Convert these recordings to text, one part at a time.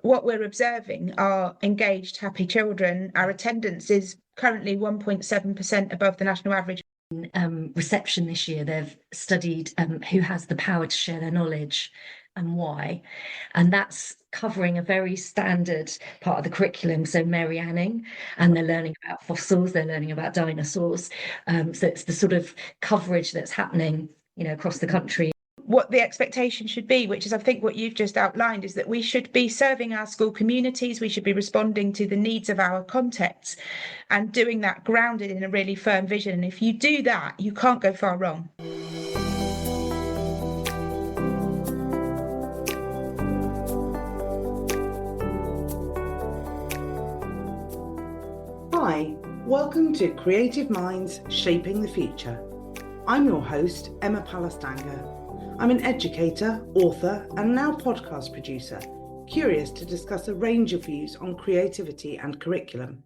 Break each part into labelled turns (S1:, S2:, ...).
S1: what we're observing are engaged, happy children. Our attendance is currently 1.7% above the national average.
S2: Reception this year, they've studied who has the power to share their knowledge and why. And that's covering a very standard part of the curriculum. So Mary Anning, and they're learning about fossils, they're learning about dinosaurs. So it's the sort of coverage that's happening, across the country.
S1: What the expectation should be, which is I think what you've just outlined, is that we should be serving our school communities, we should be responding to the needs of our contexts and doing that grounded in a really firm vision. And if you do that, you can't go far wrong.
S3: Hi, welcome to Creative Minds Shaping the Future. I'm your host, Emma Palastanga. I'm an educator, author, and now podcast producer, curious to discuss a range of views on creativity and curriculum.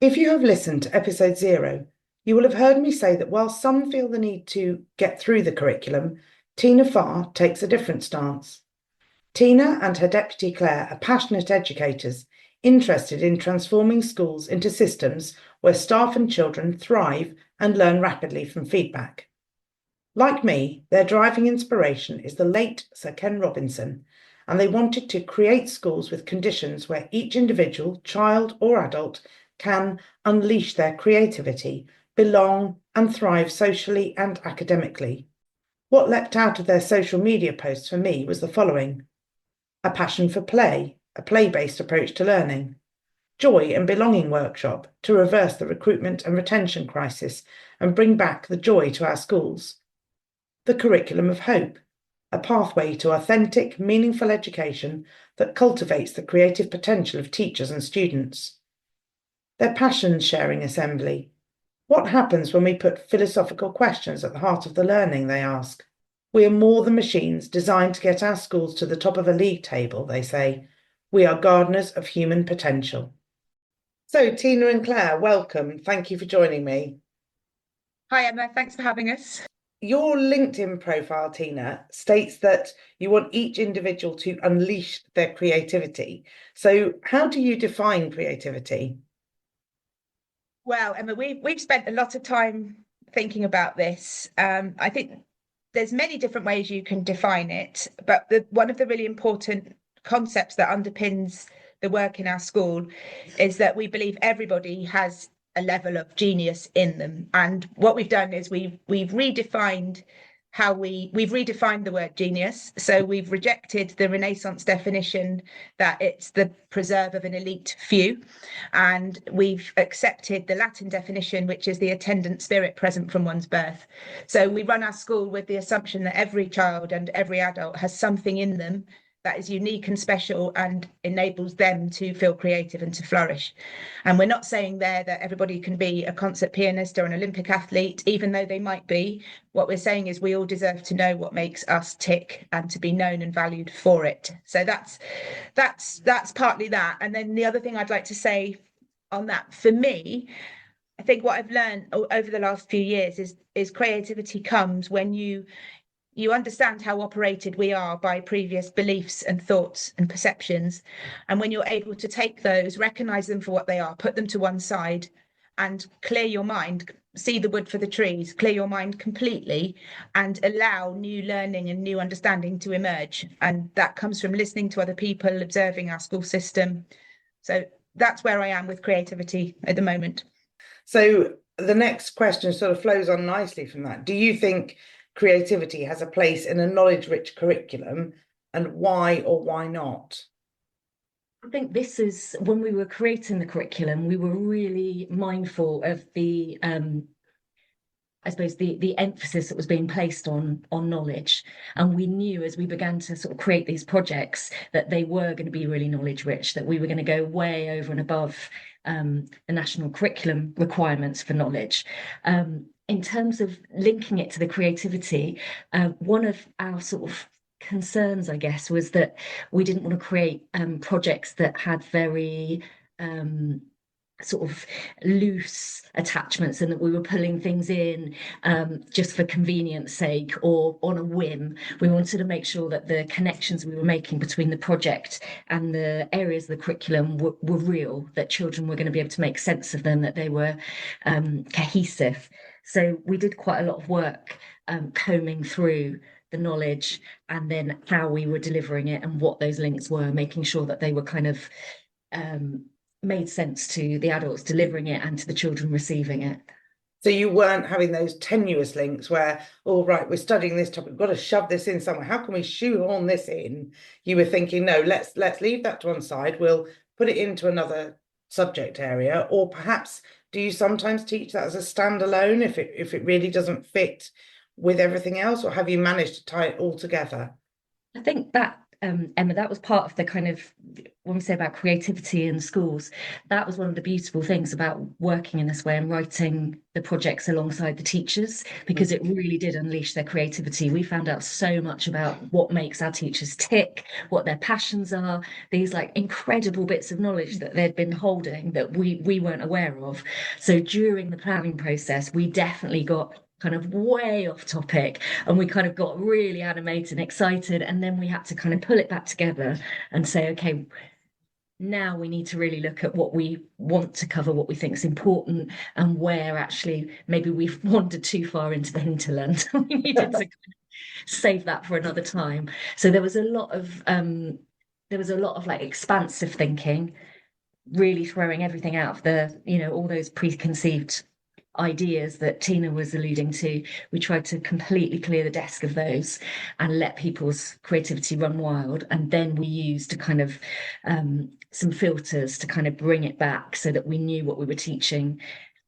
S3: If you have listened to episode 0, you will have heard me say that while some feel the need to get through the curriculum, Tina Farr takes a different stance. Tina and her Deputy Clare are passionate educators interested in transforming schools into systems where staff and children thrive and learn rapidly from feedback. Like me, their driving inspiration is the late Sir Ken Robinson, and they wanted to create schools with conditions where each individual, child or adult, can unleash their creativity, belong and thrive socially and academically. What leapt out of their social media posts for me was the following: a passion for play, a play-based approach to learning; joy and belonging workshop to reverse the recruitment and retention crisis and bring back the joy to our schools; the curriculum of hope, a pathway to authentic, meaningful education that cultivates the creative potential of teachers and students; their passion sharing assembly. What happens when we put philosophical questions at the heart of the learning, they ask. We are more than machines designed to get our schools to the top of a league table, they say. We are gardeners of human potential. So, Tina and Claire, welcome. Thank you for joining me.
S1: Hi, Emma. Thanks for having us.
S3: Your LinkedIn profile, Tina, states that you want each individual to unleash their creativity. So how do you define creativity?
S1: Well, Emma, we've spent a lot of time thinking about this. I think there's many different ways you can define it, but one of the really important concepts that underpins the work in our school is that we believe everybody has a level of genius in them. And what we've done is we've redefined the word genius. So we've rejected the Renaissance definition that it's the preserve of an elite few, and we've accepted the Latin definition, which is the attendant spirit present from one's birth. So we run our school with the assumption that every child and every adult has something in them that is unique and special and enables them to feel creative and to flourish. And we're not saying there that everybody can be a concert pianist or an Olympic athlete, even though they might be. What we're saying is we all deserve to know what makes us tick and to be known and valued for it. So that's partly that. And then the other thing I'd like to say on that, for me, I think what I've learned over the last few years is creativity comes when you understand how operated we are by previous beliefs and thoughts and perceptions. And when you're able to take those, recognize them for what they are, put them to one side and clear your mind, see the wood for the trees, clear your mind completely and allow new learning and new understanding to emerge. And that comes from listening to other people, observing our school system. So that's where I am with creativity at the moment.
S3: So the next question sort of flows on nicely from that. Do you think creativity has a place in a knowledge-rich curriculum, and why or why not?
S2: I think this is, when we were creating the curriculum, we were really mindful of the emphasis that was being placed on knowledge. And we knew as we began to sort of create these projects that they were going to be really knowledge rich, that we were going to go way over and above the national curriculum requirements for knowledge. In terms of linking it to the creativity, one of our sort of concerns, I guess, was that we didn't want to create projects that had very sort of loose attachments, and that we were pulling things in just for convenience sake or on a whim. We wanted to make sure that the connections we were making between the project and the areas of the curriculum were real, that children were going to be able to make sense of them, that they were cohesive. So we did quite a lot of work combing through the knowledge and then how we were delivering it and what those links were, making sure that they were kind of made sense to the adults delivering it and to the children receiving it.
S3: So you weren't having those tenuous links where, all right, we're studying this topic, we've got to shove this in somewhere. How can we shoehorn this in? You were thinking, no, let's leave that to one side. We'll put it into another subject area. Or perhaps do you sometimes teach that as a standalone if it really doesn't fit with everything else, or have you managed to tie it all together?
S2: I think that Emma, that was part of the kind of, when we say about creativity in schools, that was one of the beautiful things about working in this way and writing the projects alongside the teachers, because it really did unleash their creativity. We found out so much about what makes our teachers tick, what their passions are, these like incredible bits of knowledge that they'd been holding that we weren't aware of. So during the planning process, we definitely got kind of way off topic, and we kind of got really animated and excited, and then we had to kind of pull it back together and say, okay, now we need to really look at what we want to cover, what we think is important, and where actually maybe we've wandered too far into the hinterland. We needed to kind of save that for another time. So there was a lot of like expansive thinking, really throwing everything out of the, all those preconceived ideas that Tina was alluding to. We tried to completely clear the desk of those and let people's creativity run wild. And then we used a kind of some filters to kind of bring it back so that we knew what we were teaching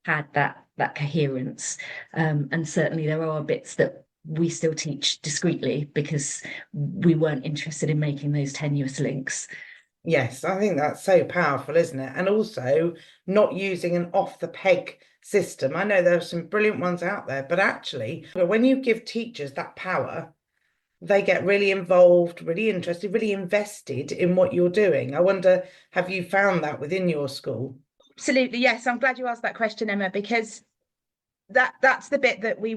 S2: had that coherence. And certainly there are bits that we still teach discreetly because we weren't interested in making those tenuous links.
S3: Yes, I think that's so powerful, isn't it? And also not using an off the peg system. I know there are some brilliant ones out there, but actually, when you give teachers that power, they get really involved, really interested, really invested in what you're doing. I wonder, have you found that within your school?
S1: Absolutely, yes. I'm glad you asked that question, Emma, because that's the bit that we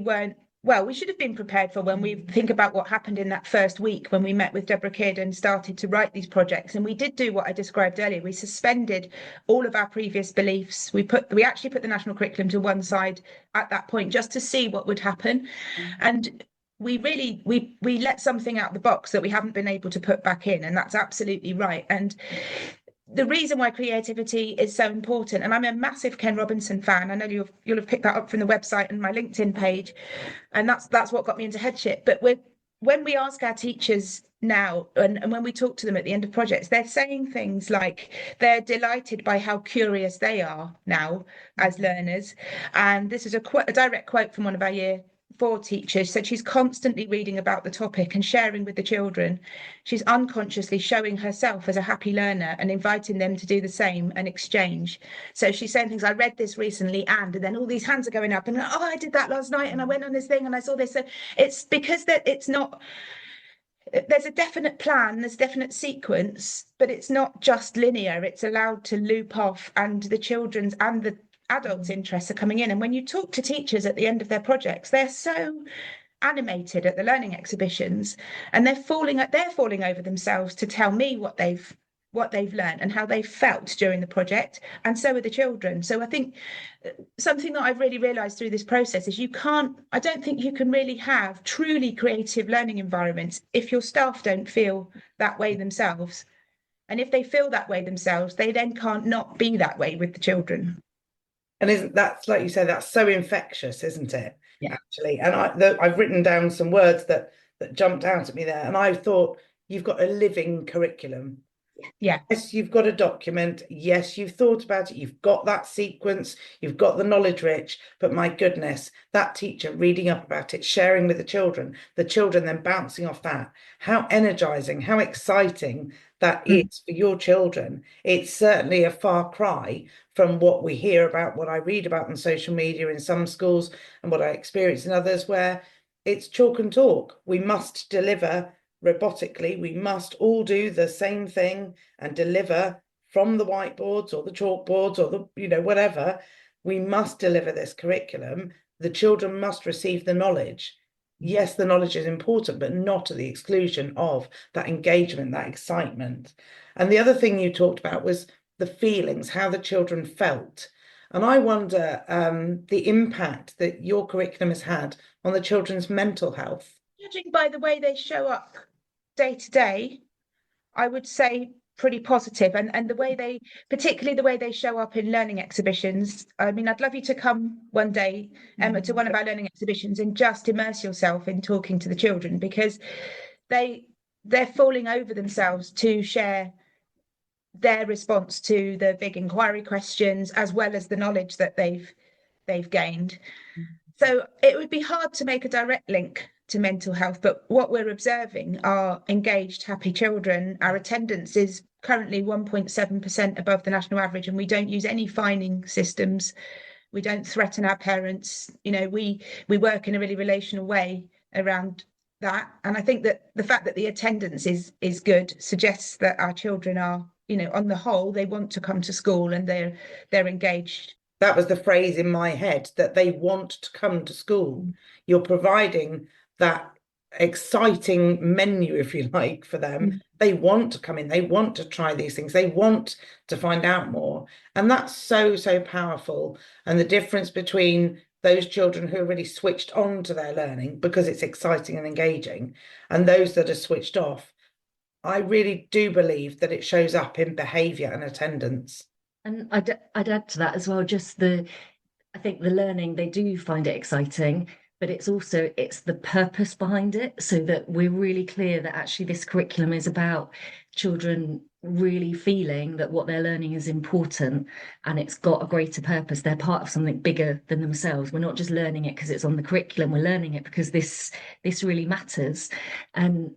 S1: should have been prepared for when we think about what happened in that first week when we met with Deborah Kidd and started to write these projects. And we did do what I described earlier. We suspended all of our previous beliefs. We actually put the national curriculum to one side at that point just to see what would happen. And we let something out of the box that we haven't been able to put back in, and that's absolutely right. And the reason why creativity is so important, and I'm a massive Ken Robinson fan. I know you'll have picked that up from the website and my LinkedIn page, and that's what got me into headship. But when we ask our teachers now, and when we talk to them at the end of projects, they're saying things like they're delighted by how curious they are now as learners. And this is a direct quote from one of our Year 4 teachers. Said she's constantly reading about the topic and sharing with the children. She's unconsciously showing herself as a happy learner and inviting them to do the same and exchange. So she's saying things, I read this recently, and then all these hands are going up, and I did that last night, and I went on this thing and I saw this. So it's because that it's not, there's a definite plan, there's definite sequence, but it's not just linear. It's allowed to loop off, and the children's and the adults' interests are coming in. And when you talk to teachers at the end of their projects, they're so animated at the learning exhibitions, and they're falling over themselves to tell me what they've learned and how they felt during the project, and so are the children. So I think something that I've really realized through this process is I don't think you can really have truly creative learning environments if your staff don't feel that way themselves. And if they feel that way themselves, they then can't not be that way with the children.
S3: And isn't that, like you say, that's so infectious, isn't it?
S2: Yeah.
S3: Actually, and I've written down some words that jumped out at me there, and I thought, you've got a living curriculum.
S1: Yeah.
S3: Yes, you've got a document. Yes, you've thought about it. You've got that sequence. You've got the knowledge rich. But my goodness, that teacher reading up about it, sharing with the children then bouncing off that. How energizing, how exciting that is for your children. It's certainly a far cry from what we hear about, what I read about on social media in some schools and what I experience in others, where it's chalk and talk. We must deliver robotically. We must all do the same thing and deliver from the whiteboards or the chalkboards or the, you know, whatever. We must deliver this curriculum. The children must receive the knowledge. Yes, the knowledge is important, but not at the exclusion of that engagement, that excitement. And the other thing you talked about was the feelings, how the children felt. And I wonder the impact that your curriculum has had on the children's mental health.
S1: Judging by the way they show up day to day, I would say pretty positive. And the way they, particularly the way they show up in learning exhibitions. I mean, I'd love you to come one day to one of our learning exhibitions and just immerse yourself in talking to the children, because they're falling over themselves to share their response to the big inquiry questions, as well as the knowledge that they've gained. So it would be hard to make a direct link to mental health, but what we're observing are engaged, happy children. Our attendance is currently 1.7% above the national average, and we don't use any fining systems. We don't threaten our parents. You know, we work in a really relational way around that. And I think that the fact that the attendance is good suggests that our children are, you know, on the whole, they want to come to school and they're engaged.
S3: That was the phrase in my head, that they want to come to school. You're providing that exciting menu, if you like, for them. They want to come in, they want to try these things, they want to find out more. And that's so powerful. And the difference between those children who are really switched on to their learning because it's exciting and engaging, and those that are switched off, I really do believe that it shows up in behaviour and attendance.
S2: And I'd add to that as well, I think the learning, they do find it exciting, but it's the purpose behind it, so that we're really clear that actually this curriculum is about children really feeling that what they're learning is important and it's got a greater purpose. They're part of something bigger than themselves. We're not just learning it because it's on the curriculum, we're learning it because this really matters. And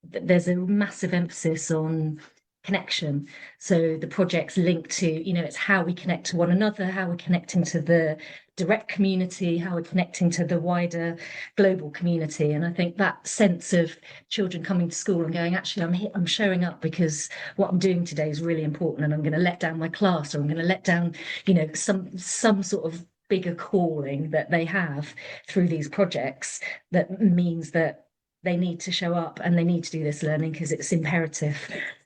S2: there's a massive emphasis on connection. So the project's linked to, you know, it's how we connect to one another, how we're connecting to the direct community, how we're connecting to the wider global community. And I think that sense of children coming to school and going, actually, I'm showing up because what I'm doing today is really important, and I'm going to let down my class, or I'm going to let down, you know, some sort of bigger calling that they have through these projects, that means that they need to show up and they need to do this learning because it's imperative.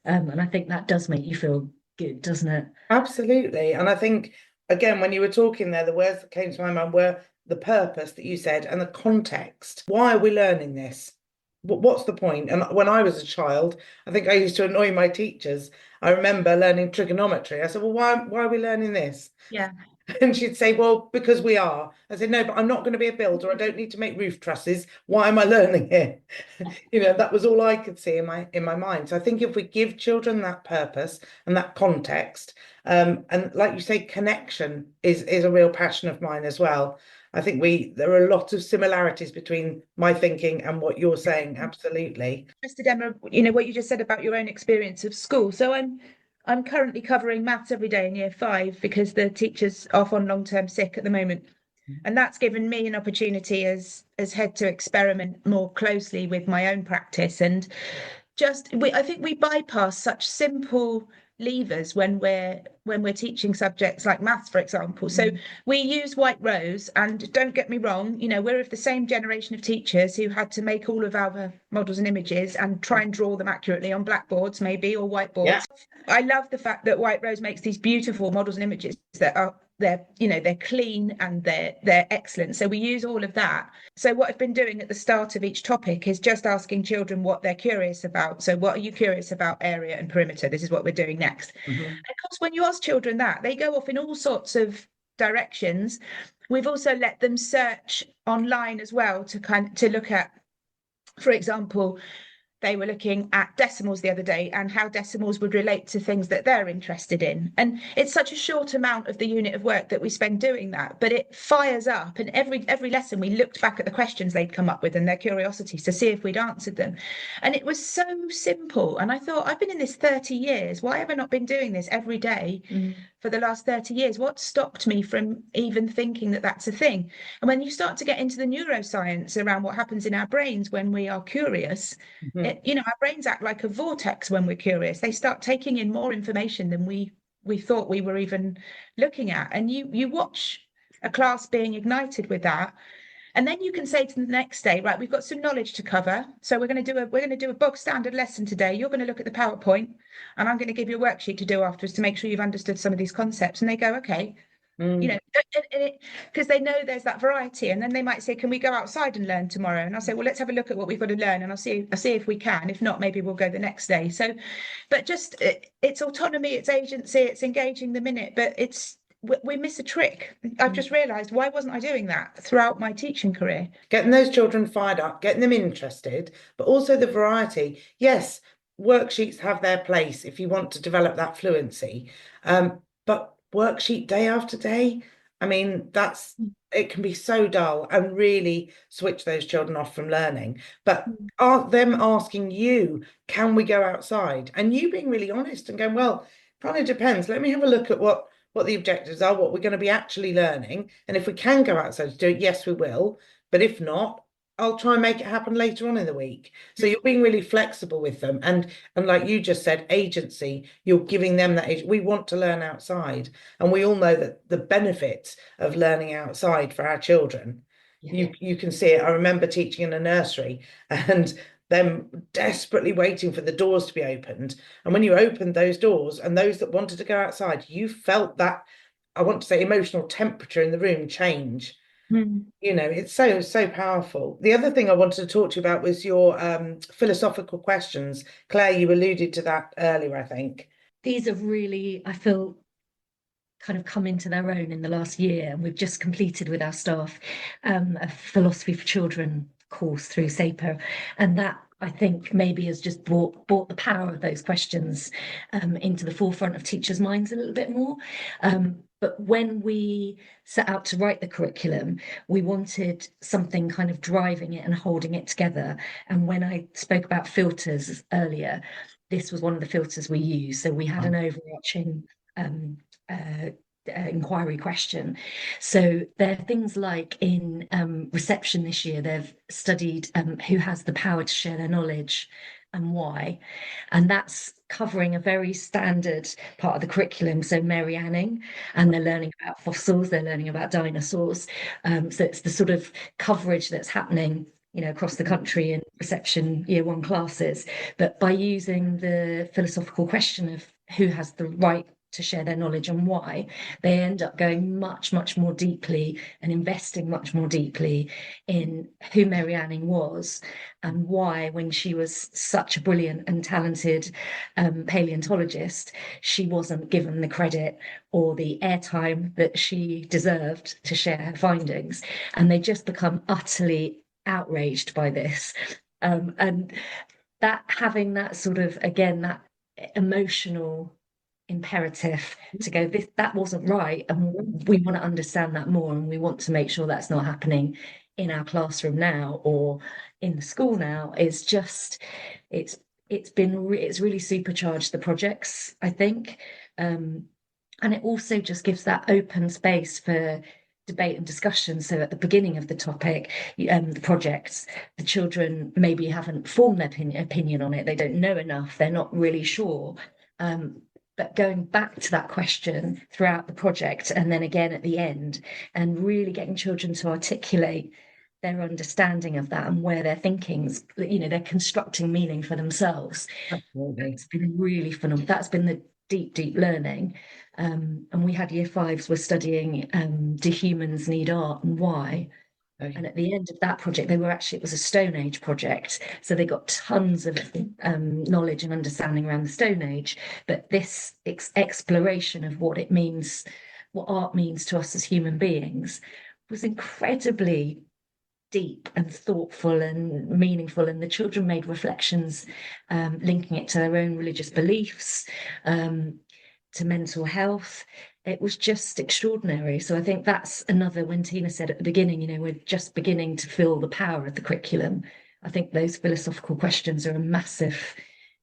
S2: And I think that does make you feel good, doesn't it?
S3: Absolutely. And I think, again, when you were talking there, the words that came to my mind were the purpose that you said and the context. Why are we learning this? What's the point? And when I was a child, I think I used to annoy my teachers. I remember learning trigonometry. I said, well, why are we learning this?
S1: Yeah.
S3: And she'd say, well, because we are. I said, no, but I'm not going to be a builder. I don't need to make roof trusses. Why am I learning here? You know, that was all I could see in my mind. So I think if we give children that purpose and that context, and like you say, connection is a real passion of mine as well. I think there are a lot of similarities between my thinking and what you're saying. Absolutely.
S1: Interested, Emma, you know, what you just said about your own experience of school. So I'm currently covering maths every day in year 5 because the teacher's off on long-term sick at the moment. And that's given me an opportunity as head to experiment more closely with my own practice. And I think we bypass such simple levers when we're teaching subjects like maths, for example. So we use White Rose, and don't get me wrong, you know, we're of the same generation of teachers who had to make all of our models and images and try and draw them accurately on blackboards maybe, or whiteboards. Yeah. I love the fact that White Rose makes these beautiful models and images that are they're clean and they're excellent. So we use all of that. So what I've been doing at the start of each topic is just asking children what they're curious about. So what are you curious about? Area and perimeter. This is what we're doing next. And of course, when you ask children that, they go off in all sorts of directions. We've also let them search online as well to look at, for example, they were looking at decimals the other day and how decimals would relate to things that they're interested in. And it's such a short amount of the unit of work that we spend doing that, but it fires up. And every lesson we looked back at the questions they'd come up with and their curiosities to see if we'd answered them. And it was so simple. And I thought, I've been in this 30 years. Why have I not been doing this every day for the last 30 years? What stopped me from even thinking that that's a thing? And when you start to get into the neuroscience around what happens in our brains when we are curious, you know, our brains act like a vortex when we're curious. They start taking in more information than we thought we were even looking at. And you watch a class being ignited with that, and then you can say to them the next day, right, we've got some knowledge to cover, so we're going to do a bog standard lesson today. You're going to look at the PowerPoint, and I'm going to give you a worksheet to do afterwards to make sure you've understood some of these concepts. And they go, okay. You know, because they know there's that variety. And then they might say, can we go outside and learn tomorrow? And I'll say, well, let's have a look at what we've got to learn, and I'll see if we can. If not, maybe we'll go the next day. So, but just it's autonomy, it's agency, it's engaging the minute, but we miss a trick. I've just realised, why wasn't I doing that throughout my teaching career?
S3: Getting those children fired up, getting them interested, but also the variety. Yes, worksheets have their place if you want to develop that fluency, but worksheet day after day, I mean, it can be so dull and really switch those children off from learning. But them asking you, can we go outside? And you being really honest and going, well, probably depends. Let me have a look at what the objectives are, what we're going to be actually learning. And if we can go outside to do it, yes, we will. But if not, I'll try and make it happen later on in the week. So you're being really flexible with them. And like you just said, agency, you're giving them that. We want to learn outside. And we all know that the benefits of learning outside for our children, you can see it. I remember teaching in a nursery and them desperately waiting for the doors to be opened. And when you opened those doors and those that wanted to go outside, you felt that, I want to say, emotional temperature in the room change. You know, it's so powerful. The other thing I wanted to talk to you about was your philosophical questions. Claire, you alluded to that earlier, I think.
S2: These have really, I feel, kind of come into their own in the last year. And we've just completed with our staff a philosophy for children course through St Ebbe. And that, I think, maybe has just brought the power of those questions into the forefront of teachers' minds a little bit more. But when we set out to write the curriculum, we wanted something kind of driving it and holding it together. And when I spoke about filters earlier, this was one of the filters we used. So we had an overarching inquiry question. So there are things like in reception this year, they've studied who has the power to share their knowledge and why. And that's covering a very standard part of the curriculum. So Mary Anning, and they're learning about fossils, they're learning about dinosaurs. So it's the sort of coverage that's happening, you know, across the country in reception year 1 classes. But by using the philosophical question of who has the right to share their knowledge and why, they end up going much more deeply and investing much more deeply in who Mary Anning was and why, when she was such a brilliant and talented paleontologist, she wasn't given the credit or the airtime that she deserved to share her findings. And they just become utterly outraged by this. And that, having that sort of, again, that emotional imperative to go, that wasn't right, and we want to understand that more, and we want to make sure that's not happening in our classroom now or in the school now. It's just it's really supercharged the projects, I think, and it also just gives that open space for debate and discussion. So at the beginning of the topic, the projects, the children maybe haven't formed their opinion on it, they don't know enough, they're not really sure, but going back to that question throughout the project and then again at the end, and really getting children to articulate their understanding of that and where their thinking's, you know, they're constructing meaning for themselves.
S3: Absolutely.
S2: It's been really phenomenal. That's been the deep learning. And we had year 5s were studying do humans need art and why? And at the end of that project, it was a Stone Age project. So they got tons of knowledge and understanding around the Stone Age. But this exploration of what it means, what art means to us as human beings, was incredibly deep and thoughtful and meaningful. And the children made reflections linking it to their own religious beliefs, to mental health. It was just extraordinary. So I think that's another, when Tina said at the beginning, you know, we're just beginning to feel the power of the curriculum. I think those philosophical questions are a massive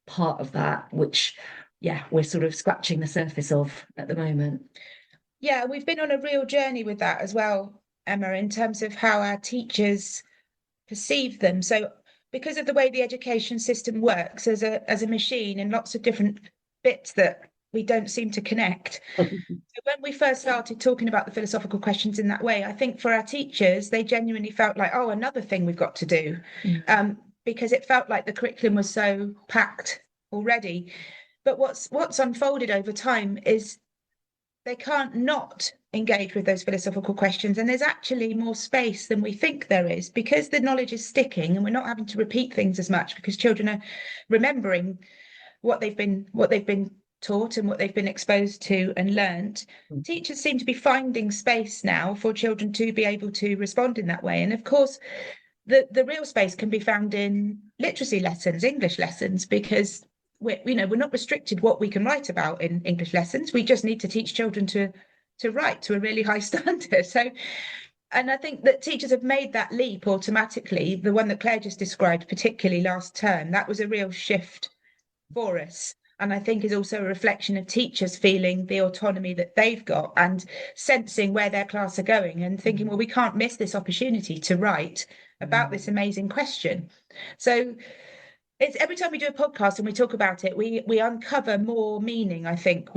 S2: part of that, which, yeah, we're sort of scratching the surface of at the moment.
S1: Yeah, we've been on a real journey with that as well, Emma, in terms of how our teachers perceive them. So because of the way the education system works as a machine and lots of different bits that we don't seem to connect. So when we first started talking about the philosophical questions in that way, I think for our teachers, they genuinely felt like, oh, another thing we've got to do, because it felt like the curriculum was so packed already. But what's unfolded over time is they can't not engage with those philosophical questions, and there's actually more space than we think there is, because the knowledge is sticking and we're not having to repeat things as much, because children are remembering what they've been taught and what they've been exposed to and learnt. Teachers seem to be finding space now for children to be able to respond in that way. And of course, the real space can be found in literacy lessons, English lessons, because we're not restricted what we can write about in English lessons. We just need to teach children to write to a really high standard. So, and I think that teachers have made that leap automatically. The one that Claire just described, particularly last term, that was a real shift for us. And I think is also a reflection of teachers feeling the autonomy that they've got and sensing where their class are going and thinking, well, we can't miss this opportunity to write about this amazing question. So it's every time we do a podcast and we talk about it, we uncover more meaning, I think,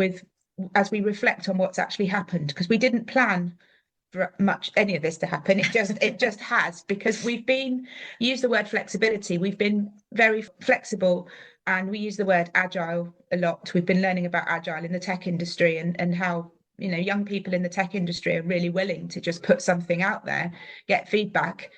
S1: as we reflect on what's actually happened, because we didn't plan for any of this to happen. It just has, because use the word flexibility. We've been very flexible, and we use the word agile a lot. We've been learning about agile in the tech industry and how, young people in the tech industry are really willing to just put something out there, get feedback,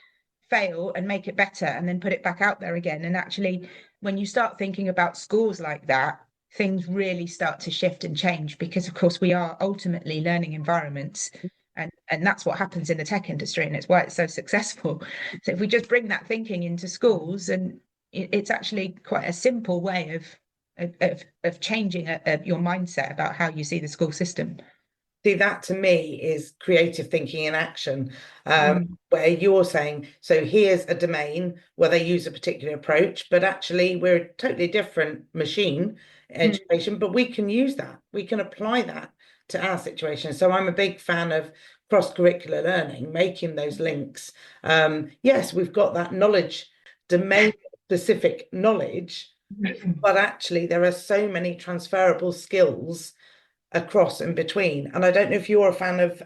S1: fail and make it better, and then put it back out there again. And actually, when you start thinking about schools like that, things really start to shift and change, because of course we are ultimately learning environments, and that's what happens in the tech industry, and it's why it's so successful. So if we just bring that thinking into schools, and it's actually quite a simple way of changing your mindset about how you see the school system.
S3: See, that to me is creative thinking in action, where you're saying, so here's a domain where they use a particular approach, but actually we're a totally different machine education, but we can use that. We can apply that to our situation. So I'm a big fan of cross-curricular learning, making those links. Yes, we've got that knowledge, domain-specific knowledge, but actually there are so many transferable skills across and between. And I don't know if you're a fan of,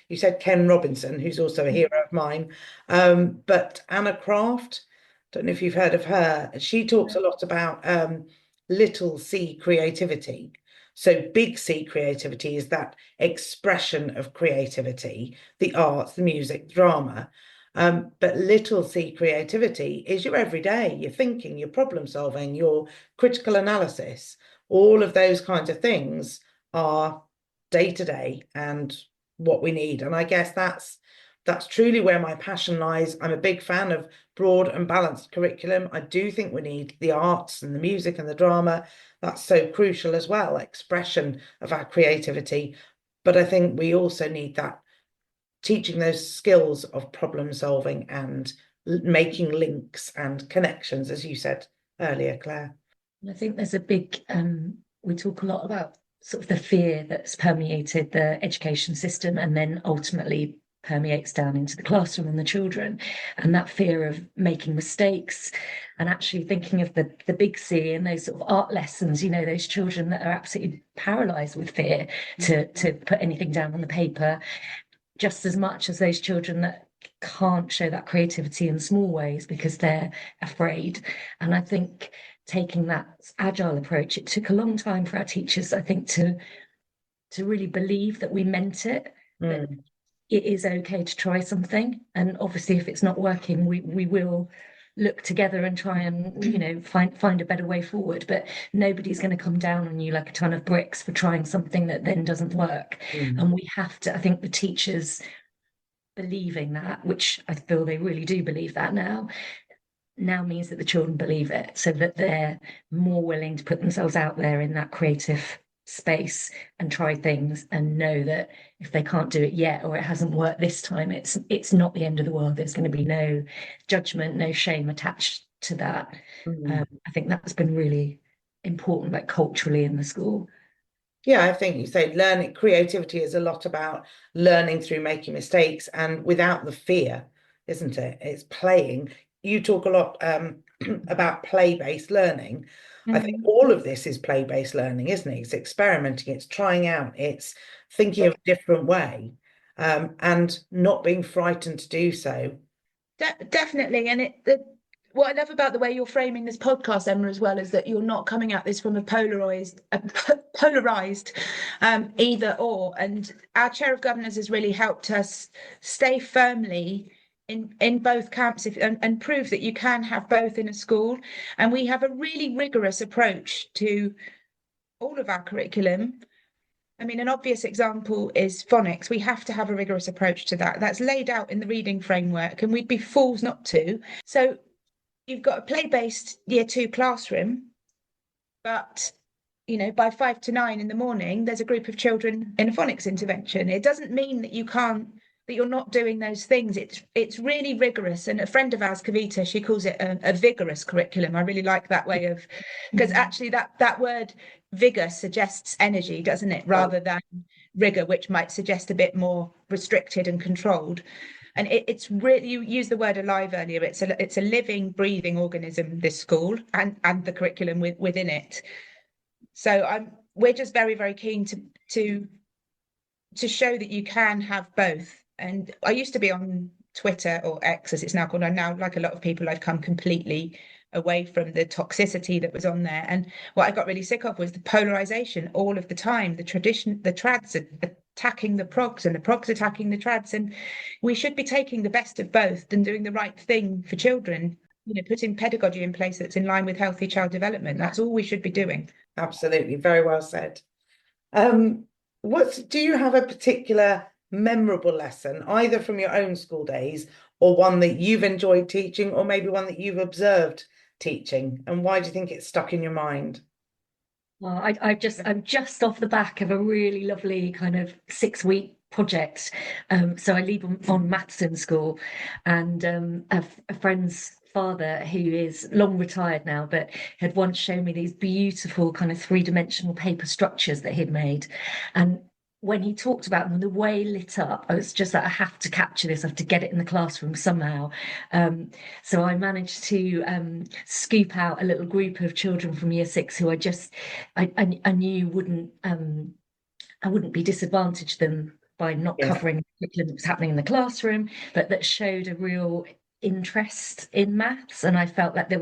S3: you said Ken Robinson, who's also a hero of mine, but Anna Craft, don't know if you've heard of her. She talks a lot about little c creativity. So big C creativity is that expression of creativity, the arts, the music, drama. But little c creativity is your everyday, your thinking, your problem solving, your critical analysis. All of those kinds of things are day to day and what we need. And I guess that's truly where my passion lies. I'm a big fan of broad and balanced curriculum. I do think we need the arts and the music and the drama. That's so crucial as well, expression of our creativity. But I think we also need that teaching those skills of problem solving and making links and connections, as you said earlier, Claire.
S2: I think there's a big, we talk a lot about sort of the fear that's permeated the education system and then ultimately permeates down into the classroom and the children, and that fear of making mistakes, and actually thinking of the big C and those sort of art lessons, those children that are absolutely paralyzed with fear to put anything down on the paper, just as much as those children that can't show that creativity in small ways because they're afraid. And I think taking that agile approach, it took a long time for our teachers, I think, to really believe that we meant it, that it is okay to try something. And obviously, if it's not working, we will look together and try and, find a better way forward. But nobody's going to come down on you like a ton of bricks for trying something that then doesn't work. And we have to, I think the teachers believing that, which I feel they really do believe that now means that the children believe it, so that they're more willing to put themselves out there in that creative space and try things, and know that if they can't do it yet or it hasn't worked this time, it's not the end of the world. There's going to be no judgment, no shame attached to that. I think that's been really important, like culturally in the school.
S3: Yeah, I think you say learning creativity is a lot about learning through making mistakes and without the fear, isn't it? It's playing. You talk a lot, about play-based learning. I think all of this is play-based learning, isn't it? It's experimenting, it's trying out, it's thinking of a different way, and not being frightened to do so.
S1: Definitely. And what I love about the way you're framing this podcast, Emma, as well, is that you're not coming at this from a polarized either or. And our chair of governors has really helped us stay firmly in both camps and prove that you can have both in a school. And we have a really rigorous approach to all of our curriculum. I mean, an obvious example is phonics. We have to have a rigorous approach to that. That's laid out in the reading framework, and we'd be fools not to. So you've got a play-based year 2 classroom, but by 5 to 9 in the morning, there's a group of children in a phonics intervention. It doesn't mean that you're not doing those things. It's really rigorous. And a friend of ours, Kavita, she calls it a vigorous curriculum. I really like that way of, because actually that word vigor suggests energy, doesn't it? Rather than rigor, which might suggest a bit more restricted and controlled. And it's really, you used the word alive earlier. It's a living, breathing organism, this school, and the curriculum within it. So we're just very, very keen to show that you can have both. And I used to be on Twitter, or X as it's now called. And now, like a lot of people, I've come completely away from the toxicity that was on there. And what I got really sick of was the polarization all of the time. The trads are attacking the progs, and the progs attacking the trads. And we should be taking the best of both and doing the right thing for children. Putting pedagogy in place that's in line with healthy child development. That's all we should be doing.
S3: Absolutely, very well said. Do you have a particular memorable lesson, either from your own school days or one that you've enjoyed teaching, or maybe one that you've observed teaching, and why do you think it's stuck in your mind?
S2: Well, I'm just off the back of a really lovely kind of 6-week project. So I lead on maths in school, and a friend's father, who is long retired now, but had once shown me these beautiful kind of 3-dimensional paper structures that he'd made. And when he talked about them, the way lit up, I was just like, I have to capture this, I have to get it in the classroom somehow. So I managed to scoop out a little group of children from year 6 who I knew I wouldn't be disadvantaged them by not covering the curriculum that was happening in the classroom, but that showed a real interest in maths, and I felt like they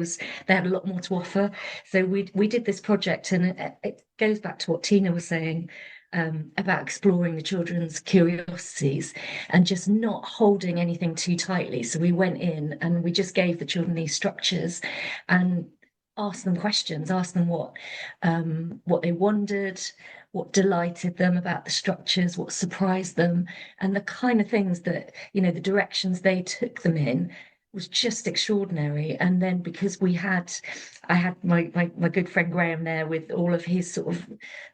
S2: had a lot more to offer. So we did this project, and it goes back to what Tina was saying about exploring the children's curiosities and just not holding anything too tightly. So we went in and we just gave the children these structures and asked them questions, asked them what they wondered, what delighted them about the structures, what surprised them, and the kind of things that, the directions they took them in was just extraordinary. And then because I had my good friend Graham there with all of his sort of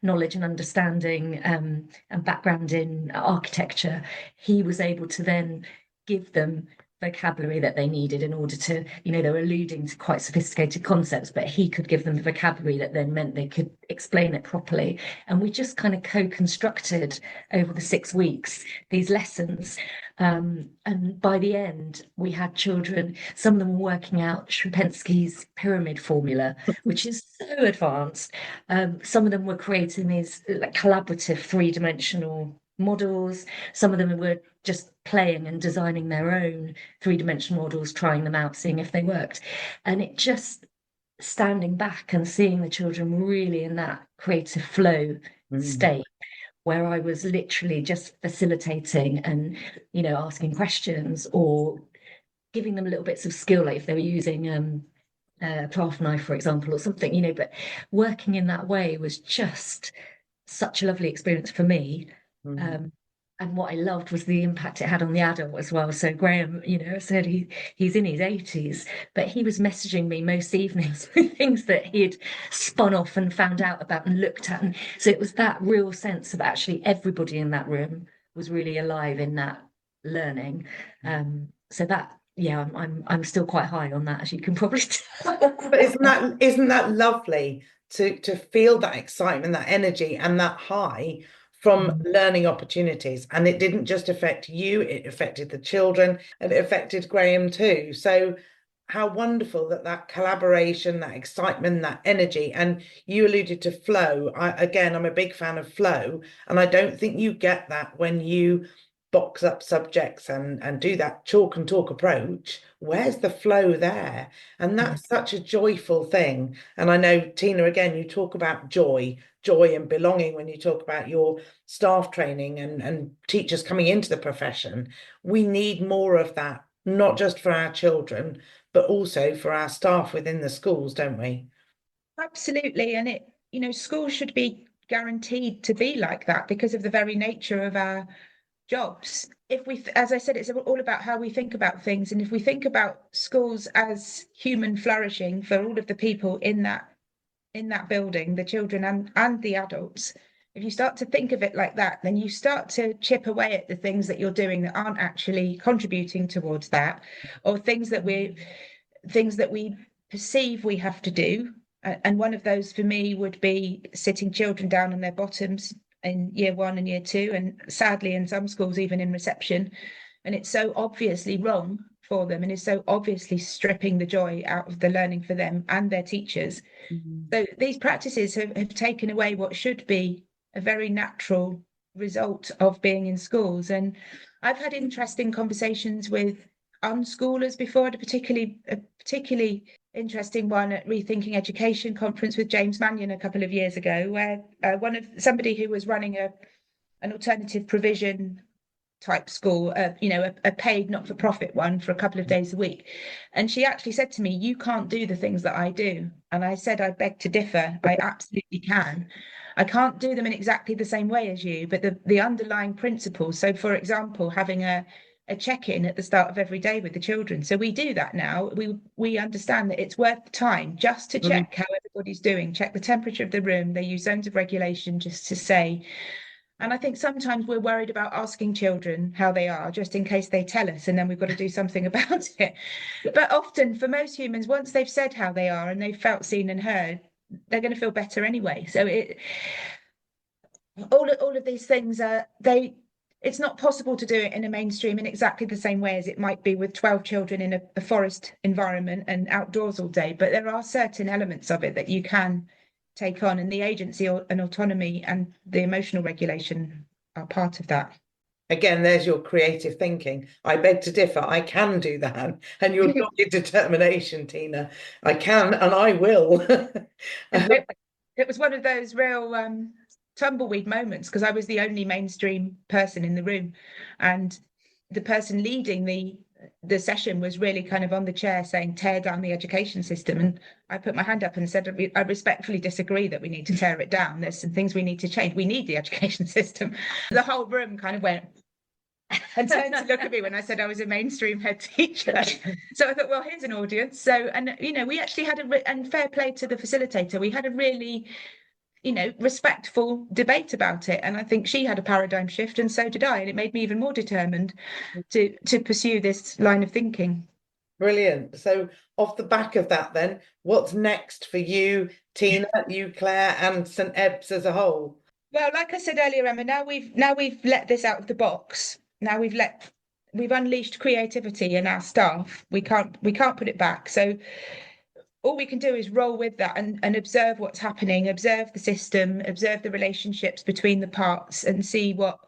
S2: knowledge and understanding and background in architecture, he was able to then give them vocabulary that they needed in order to, they were alluding to quite sophisticated concepts, but he could give them the vocabulary that then meant they could explain it properly. And we just kind of co-constructed over the 6 weeks these lessons. And by the end, we had children, some of them were working out Sierpinski's pyramid formula, which is so advanced. Some of them were creating these like collaborative 3-dimensional models. Some of them were just playing and designing their own 3-dimensional models, trying them out, seeing if they worked. And it just standing back and seeing the children really in that creative flow state, where I was literally just facilitating and, asking questions or giving them little bits of skill, like if they were using a craft knife, for example, or something, but working in that way was just such a lovely experience for me. And what I loved was the impact it had on the adult as well. So Graham, said he's in his 80s, but he was messaging me most evenings with things that he had spun off and found out about and looked at. And so it was that real sense of actually everybody in that room was really alive in that learning. So that, I'm still quite high on that, as you can probably tell.
S3: But isn't that lovely to feel that excitement, that energy, and that high from learning opportunities? And it didn't just affect you, it affected the children, and it affected Graham too. So how wonderful that collaboration, that excitement, that energy. And you alluded to flow. I'm a big fan of flow, and I don't think you get that when you box up subjects and do that chalk and talk approach. Where's the flow there? And that's such a joyful thing. And I know, Tina, again, you talk about joy and belonging when you talk about your staff training and teachers coming into the profession. We need more of that, not just for our children, but also for our staff within the schools, don't we?
S1: Absolutely. And schools should be guaranteed to be like that because of the very nature of our jobs. As I said, it's all about how we think about things. And if we think about schools as human flourishing for all of the people in that building, the children and the adults, if you start to think of it like that, then you start to chip away at the things that you're doing that aren't actually contributing towards that, or things that we perceive we have to do. And one of those for me would be sitting children down on their bottoms in year 1 and year 2, and sadly in some schools even in reception. And it's so obviously wrong for them, and is so obviously stripping the joy out of the learning for them and their teachers. So these practices have taken away what should be a very natural result of being in schools. And I've had interesting conversations with unschoolers before. I had a particularly interesting one at Rethinking Education conference with James Mannion a couple of years ago, where somebody who was running an alternative provision type school, a paid not-for-profit one for a couple of days a week. And she actually said to me, "You can't do the things that I do." And I said, "I beg to differ. I absolutely can. I can't do them in exactly the same way as you, but the underlying principles." So, for example, having a check-in at the start of every day with the children. So we do that now. We understand that it's worth the time just to check how everybody's doing, check the temperature of the room. They use zones of regulation just to say. And I think sometimes we're worried about asking children how they are, just in case they tell us, and then we've got to do something about it. But often, for most humans, once they've said how they are and they've felt seen and heard, they're going to feel better anyway. So all of these things it's not possible to do it in a mainstream in exactly the same way as it might be with 12 children in a forest environment and outdoors all day. But there are certain elements of it that you can take on, and the agency and autonomy and the emotional regulation are part of that.
S3: Again, there's your creative thinking. I beg to differ. I can do that. And your dogged determination, Tina. I can and I will.
S1: It was one of those real tumbleweed moments, because I was the only mainstream person in the room, and the person leading the session was really kind of on the chair saying, "Tear down the education system." And I put my hand up and said, "I respectfully disagree that we need to tear it down. There's some things we need to change. We need the education system." The whole room kind of went and turned to look at me when I said I was a mainstream head teacher. So I thought, well, here's an audience. So, and we actually had and fair play to the facilitator, we had a really respectful debate about it. And I think she had a paradigm shift, and so did I. And it made me even more determined to pursue this line of thinking.
S3: Brilliant. So off the back of that, then, what's next for you, Tina, you, Claire, and St Ebbe's as a whole?
S1: Well, like I said earlier, Emma, now we've let this out of the box. Now we've unleashed creativity in our staff. We can't put it back. So all we can do is roll with that and observe what's happening, observe the system, observe the relationships between the parts, and see what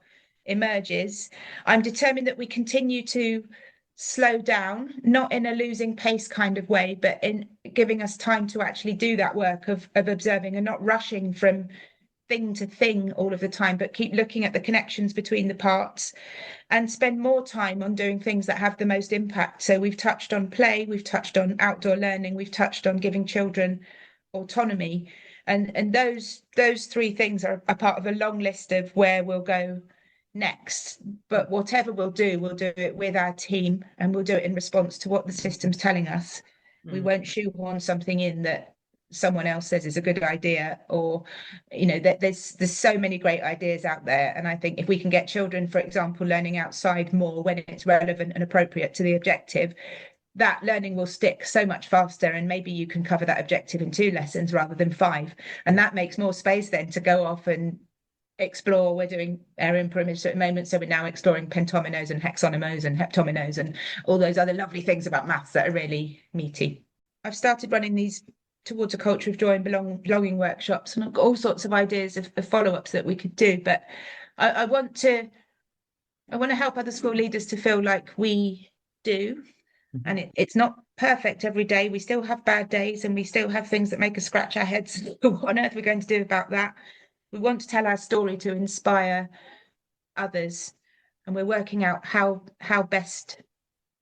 S1: emerges. I'm determined that we continue to slow down, not in a losing pace kind of way, but in giving us time to actually do that work of observing and not rushing from thing to thing all of the time, but keep looking at the connections between the parts and spend more time on doing things that have the most impact. So we've touched on play, we've touched on outdoor learning, we've touched on giving children autonomy, and those three things are a part of a long list of where we'll go next. But whatever we'll do it with our team, and we'll do it in response to what the system's telling us. We won't shoehorn something in that someone else says is a good idea, or there's so many great ideas out there. And I think if we can get children, for example, learning outside more when it's relevant and appropriate to the objective, that learning will stick so much faster, and maybe you can cover that objective in 2 lessons rather than 5, and that makes more space then to go off and explore. We're doing area and perimeter at the moment, so we're now exploring pentominoes and hexonomos and heptominoes and all those other lovely things about maths that are really meaty. I've started running these towards a culture of joy and belonging workshops, and I've got all sorts of ideas of follow-ups that we could do, but I want to help other school leaders to feel like we do. And it's not perfect every day. We still have bad days, and we still have things that make us scratch our heads. What on earth are we going to do about that? We want to tell our story to inspire others, and we're working out how best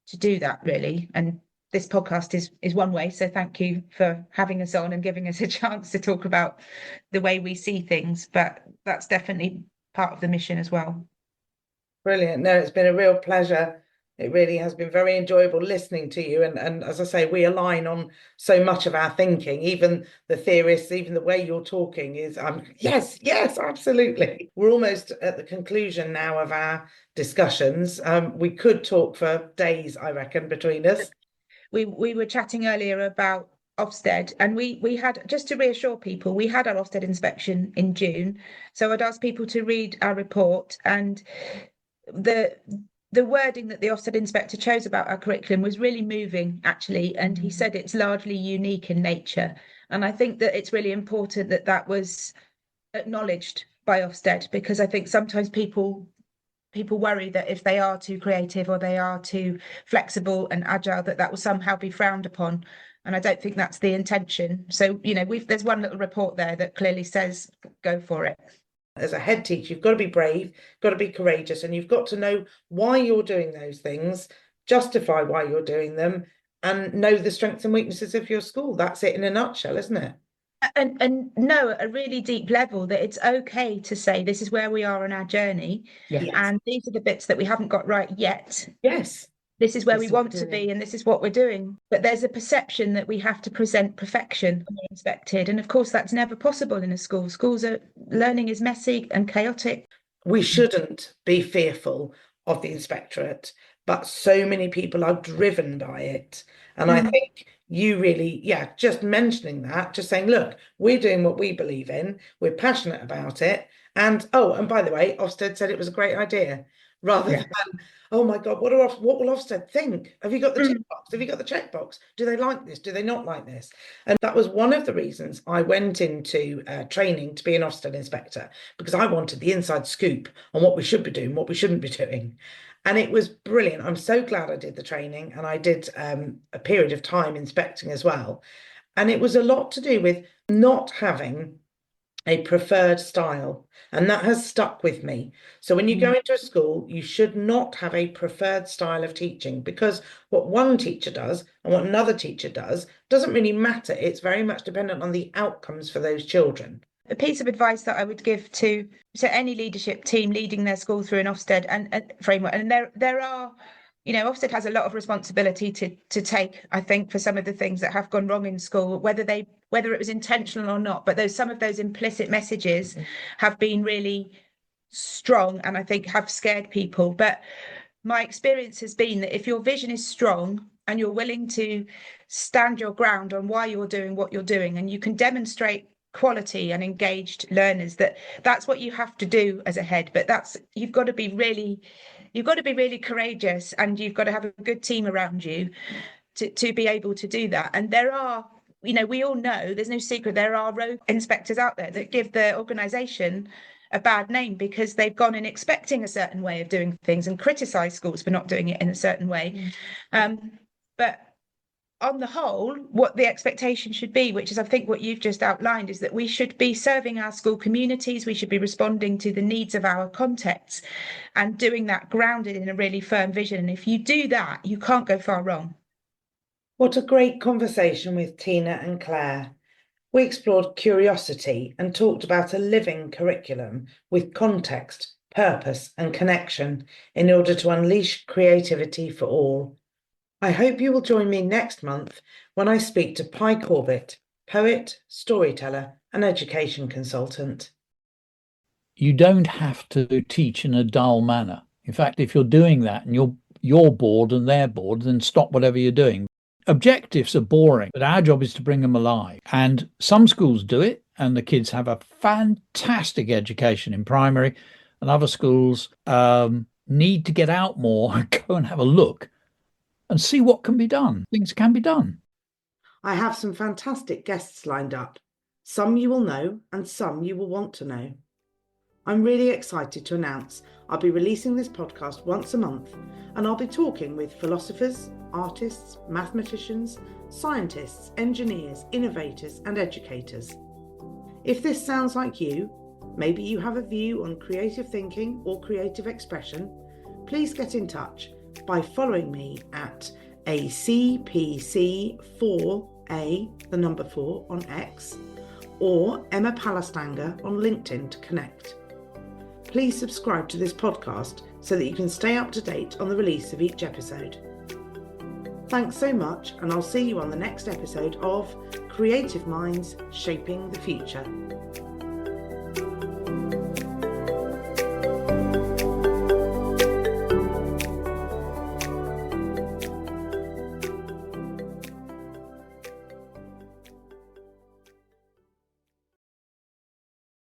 S1: to do that, really. And this podcast is one way. So thank you for having us on and giving us a chance to talk about the way we see things. But that's definitely part of the mission as well.
S3: Brilliant. No, it's been a real pleasure. It really has been very enjoyable listening to you. And as I say, we align on so much of our thinking, even the theorists, even the way you're talking is, yes, absolutely. We're almost at the conclusion now of our discussions. We could talk for days, I reckon, between us.
S1: We were chatting earlier about Ofsted, and we had, just to reassure people, we had our Ofsted inspection in June. So I'd ask people to read our report, and the wording that the Ofsted inspector chose about our curriculum was really moving, actually, and he said it's largely unique in nature. And I think that it's really important that that was acknowledged by Ofsted, because I think sometimes people worry that if they are too creative or they are too flexible and agile, that will somehow be frowned upon. And I don't think that's the intention. So, there's one little report there that clearly says, go for it.
S3: As a head teacher, you've got to be brave, got to be courageous, and you've got to know why you're doing those things, justify why you're doing them, and know the strengths and weaknesses of your school. That's it in a nutshell, isn't it?
S1: And know at a really deep level that it's okay to say this is where we are on our journey, and these are the bits that we haven't got right yet.
S3: Yes.
S1: This is where we want to be, and this is what we're doing. But there's a perception that we have to present perfection when we're inspected. And of course, that's never possible in a school. Learning is messy and chaotic.
S3: We shouldn't be fearful of the inspectorate, but so many people are driven by it. And I think you really, just mentioning that, just saying, look, we're doing what we believe in, we're passionate about it. And by the way, Ofsted said it was a great idea, rather than, oh my God, what will Ofsted think? Have you got the tick box? Have you got the checkbox? Do they like this? Do they not like this? And that was one of the reasons I went into training to be an Ofsted inspector, because I wanted the inside scoop on what we should be doing, what we shouldn't be doing. And it was brilliant. I'm so glad I did the training, and I did a period of time inspecting as well. And it was a lot to do with not having a preferred style, and that has stuck with me. So when you go into a school, you should not have a preferred style of teaching, because what one teacher does and what another teacher does doesn't really matter. It's very much dependent on the outcomes for those children.
S1: A piece of advice that I would give to any leadership team leading their school through an Ofsted and framework, and there are, Ofsted has a lot of responsibility to take, I think, for some of the things that have gone wrong in school, whether it was intentional or not. But some of those implicit messages have been really strong, and I think have scared people. But my experience has been that if your vision is strong and you're willing to stand your ground on why you're doing what you're doing, and you can demonstrate quality and engaged learners, that's what you have to do as a head. But you've got to be really courageous, and you've got to have a good team around you to be able to do that. And there are, we all know, there's no secret, there are rogue inspectors out there that give the organisation a bad name because they've gone in expecting a certain way of doing things and criticise schools for not doing it in a certain way. But on the whole, what the expectation should be, which is I think what you've just outlined, is that we should be serving our school communities, we should be responding to the needs of our contexts, and doing that grounded in a really firm vision. And if you do that, you can't go far wrong.
S3: What a great conversation with Tina and Claire. We explored curiosity and talked about a living curriculum with context, purpose and connection in order to unleash creativity for all. I hope you will join me next month when I speak to Pi Corbett, poet, storyteller and education consultant.
S4: You don't have to teach in a dull manner. In fact, if you're doing that and you're bored and they're bored, then stop whatever you're doing. Objectives are boring, but our job is to bring them alive. And some schools do it and the kids have a fantastic education in primary, and other schools need to get out more and go and have a look and see what can be done. Things can be done.
S3: I have some fantastic guests lined up. Some you will know and some you will want to know. I'm really excited to announce I'll be releasing this podcast once a month, and I'll be talking with philosophers, artists, mathematicians, scientists, engineers, innovators and educators. If this sounds like you, maybe you have a view on creative thinking or creative expression, please get in touch by following me at ACPC4A, the number 4, on X, or Emma Palastanger on LinkedIn to connect. Please subscribe to this podcast so that you can stay up to date on the release of each episode. Thanks so much, and I'll see you on the next episode of Creative Minds Shaping the Future.